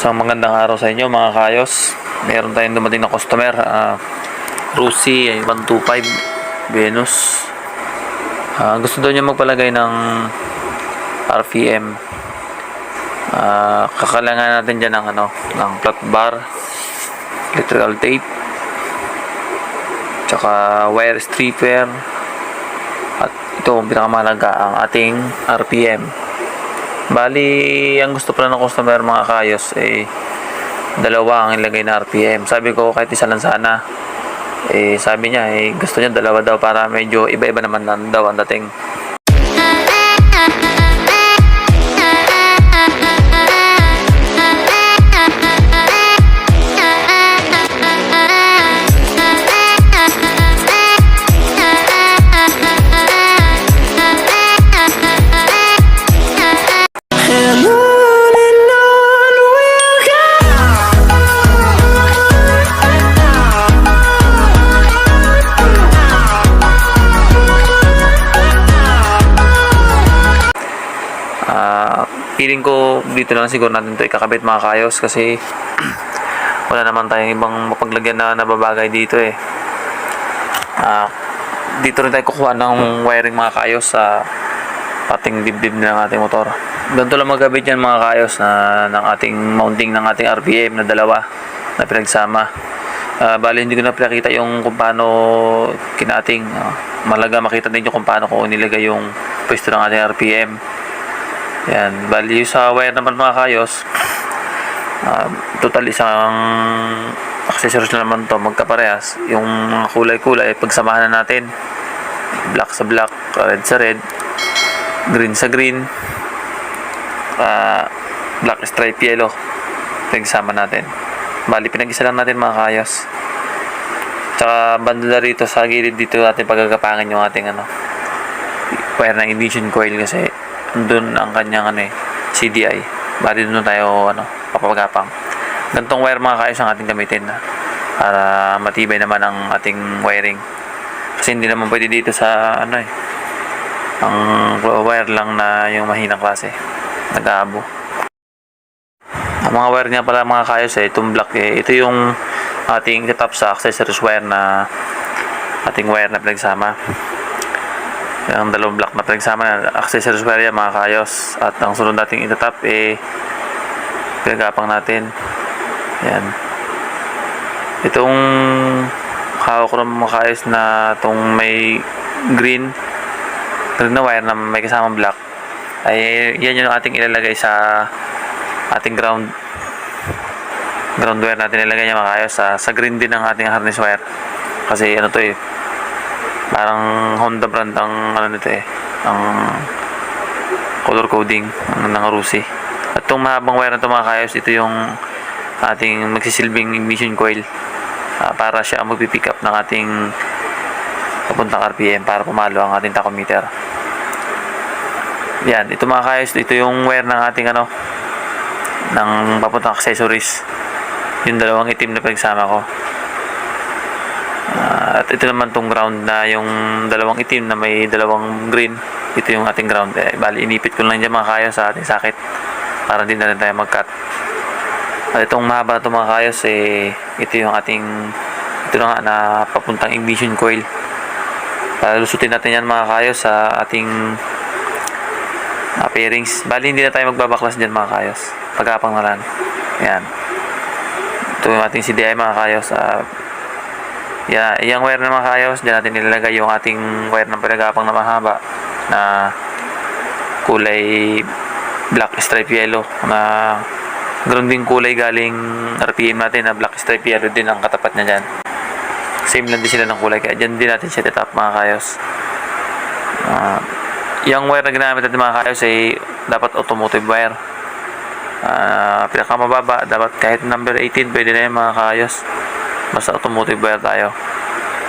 Isang magandang araw sa inyo mga kayos. Meron tayong dumating na customer, Rusi 125 Venus. Gusto daw niya magpalagay ng RPM. Kakalangan natin dyan ng flat bar, electrical tape, tsaka wire stripper, at ito ang pinakamahalaga, ang ating RPM. Bali, ang gusto pala ng customer mga kayos dalawa ang ilagay na RPM. Sabi ko kahit isa lang sana. Sabi niya gusto niya dalawa daw para medyo iba-iba naman daw ang dating. Feeling ko dito lang siguro natin ito ikakabit mga kayos kasi wala naman tayong ibang mapaglagyan na nababagay dito dito rin tayo kukuha ng wiring mga kayos sa ating dibdib ng ating motor. Ganito lang magkabit yan mga kayos ng ating mounting ng ating RPM na dalawa na pinagsama. Bali hindi ko na pinakita yung kung paano kinating. Malaga makita din yung kung paano ko nilagay yung pwesto ng ating RPM. Yan, bali sa wire naman mga kayos, total isang accessories na naman to, magkaparehas. Yung mga kulay-kulay pagsamahan na natin, black sa black, red sa red, green sa green, black stripe yellow, pinagsama natin. Bali pinag-isa lang natin mga kayos. Tsaka banda rito sa gilid dito natin pagkakapangan yung ating wire ng ignition coil kasi doon ang kanyang CDI. Bali doon tayo papagapang. Gantong wire mga kayos ang ating gamitin para matibay naman ang ating wiring. Kasi hindi naman pwede dito sa ang wire lang na yung mahinang klase, nag-aabo. Ang mga wire niya pala mga kayos itong black ito yung ating tetap sa accessories wire na ating wire na pinagsama. Yung dalawang block na pinagsama na accessories wire yan mga kayos. At ang sunod nating itatap pinagapang natin. Yan. Itong hawak ko ng mga kayos na itong may green na wire na may kasamang black yan yung ating ilalagay sa ating ground wire natin ilalagay niya mga kayos sa green din ang ating harness wire. Kasi parang Honda brand ang nito ang color coding ng Rusi. At itong mahabang wire na ito mga kayos, ito yung ating magsisilbing ignition coil para siya ang magpipick up ng ating papuntang RPM para pumalo ang ating tachometer. Yan, ito mga kayos, ito yung wire ng ating ng papuntang accessories, yung dalawang itim na pinagsama ko. At ito naman tong ground na yung dalawang itim na may dalawang green, ito yung ating ground. Bali inipit ko lang dyan mga kayos sa ating socket para din na rin tayo mag-cut. At itong mahaba na ito mga kayos ito yung ating ito na nga na papuntang ignition coil. Lusutin natin yan mga kayos sa ating pairings. Bali hindi na tayo magbabaklas dyan mga kayos, pagkapang na lang. Yan, ito yung ating CDI mga kayos. Yung wire na mga kayos, dyan natin nilalagay yung ating wire ng pinagapang na mahaba na kulay black stripe yellow na ganoon din kulay galing RPM natin na black stripe yellow din ang katapat niya dyan. Same lang din sila ng kulay, kaya dyan din natin siya tetap mga kayos. Yung wire na ginamit natin mga kayos dapat automotive wire. Pinakamababa dapat kahit number 18 pwede na yung mga kayos. Basta automotive wire tayo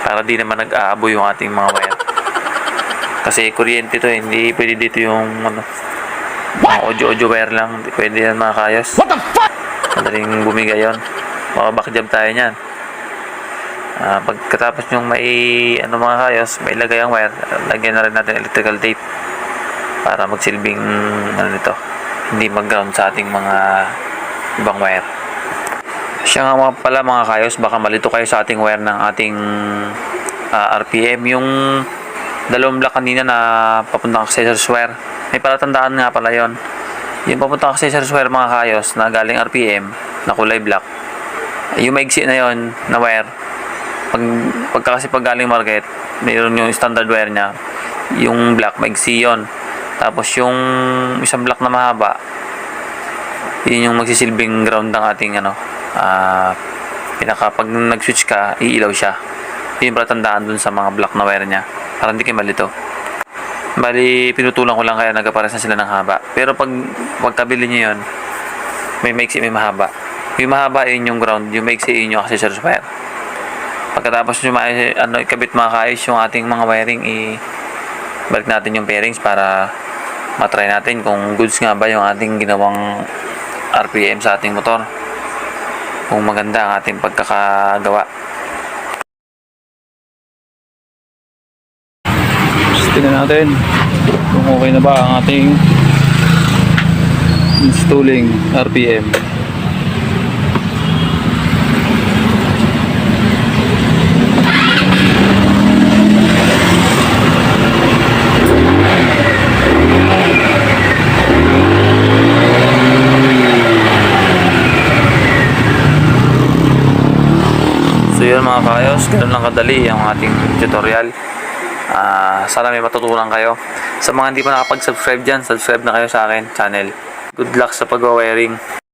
para di naman nag-aabo yung ating mga wire. Kasi kuryente to, hindi pwede dito yung mga audio wire lang, hindi pwede yan mga kayos. What the fuck? Madaling bumigay yun, makabakjab tayo nyan. Pagkatapos yung may mga kayos, may lagay ang wire, lagyan na rin natin electrical tape para magsilbing nito, hindi mag-ground sa ating mga ibang wire. Siya nga pala mga kayos, baka malito kayo sa ating wire ng ating RPM. Yung dalawang block kanina na papuntang accessories wire, may palatandaan nga pala yon. Yung papuntang accessories wire mga kayos na galing RPM na kulay black, yung maigsi na yon na wire, kasi pag galing market, mayroon yung standard wire niya, yung black maigsi yon. Tapos yung isang black na mahaba, yun yung magsisilbing ground ng ating pag nag-switch ka, iilaw siya. Yun yung palatandaan dun sa mga black na wire niya, para hindi kayo malito. Bali, pinutulan ko lang kaya nagkapares na sila ng haba. Pero pag magkabili nyo yun, may maiksi, may mahaba. Yung mahaba, yun yung ground. Yung maiksi, yun yung accessories wire. Pagkatapos nyo ikabit mga kayos yung ating mga wiring, balik natin yung bearings para matry natin kung goods nga ba yung ating ginawang RPM sa ating motor. Kung maganda ang ating pagkakagawa. Tingnan natin kung okay na ba ang ating installing RPM. So yun mga kayos, ganun lang kadali ang ating tutorial. Sana may matutunan kayo. Sa mga hindi pa nakapag-subscribe dyan, subscribe na kayo sa akin channel. Good luck sa pag-wiring.